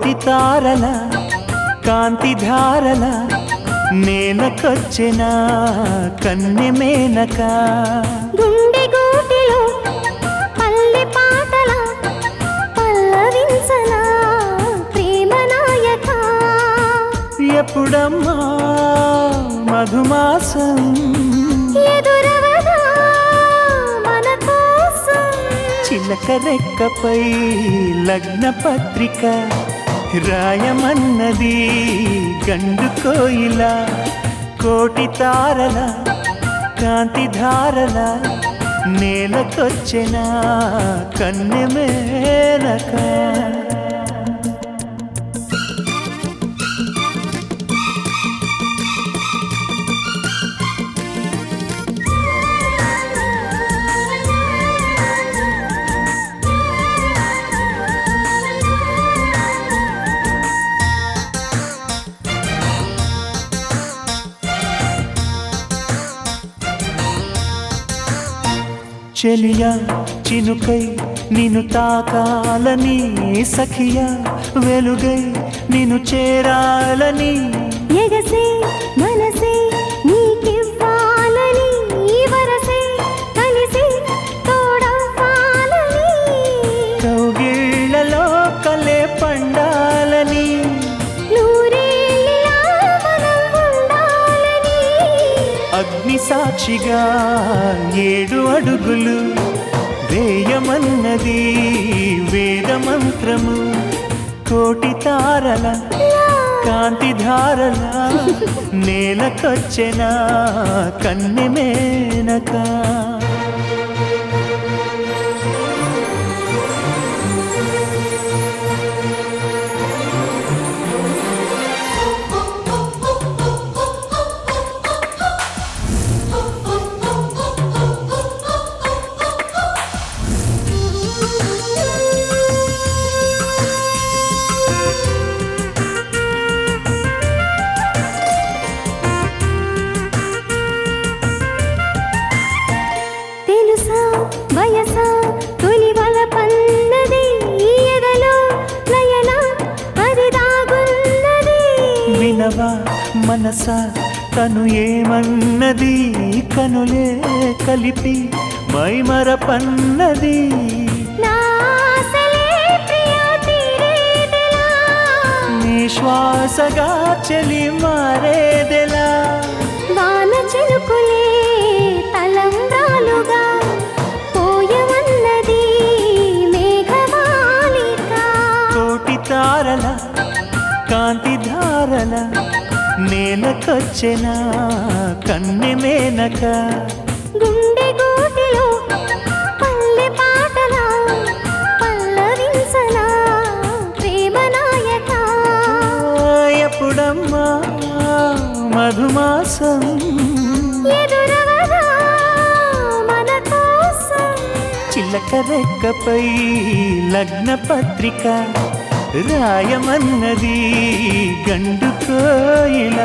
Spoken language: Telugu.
కోటి తారల కాంతి ధారల నేలకొచ్చిన కన్నె మేనక గుండె గూటిలో పల్లె పాటల పల్లవించన ప్రేమ నాయక ఎప్పుడమ్మా మధుమాసం ఎదురవదా మన కోసం చిలక రెక్కపై లగ్న పత్రిక రాయమన్నది గండు కోయిల కోటి తారల కాంతి ధారల నేలకొచ్చిన కన్నె మేనక చెలియా చినుకై నిన్ను తాకాలని సఖియా వెలుగై నిన్ను చేరాలని ఎగసే మనసే నీకివ్వాలని వరసే కలిసి తోడవ్వాలని కౌగిళ్లలో కలే పండాలని నూరేళ్ళ మనం ఉండాలని అగ్ని సాక్షిగా 7 అడుగులు వేయమన్నది వేద మంత్రము కోటి తారల కాంతి ధారల నేలకొచ్చిన కన్నె మేనక తెలుసా వయసా తొలివల పన్నది ఎదలో లయన అది దాగున్నది వినవా మనసా తను ఏమన్నది కనులే కలిపి మైమరపన్నది నా ఆశలే ప్రియా తీరేదెలా నీ శ్వాసగా చెలి మారేదెలా వాన చినుకులే తలంబ్రాలుగా పోయమన్నది మేఘమాలిక కోటి తారల కాంతి ధారల నేలకొచ్చిన కన్నె మేనక గుండె గూటిలో పల్లె పాటల పల్లవించన ప్రేమ నాయక ఎప్పుడమ్మా మధుమాసం ఎదురవదా మన కోసం చిలక రెక్కపై లగ్న పత్రిక రాయమన్నది గండు కోయిల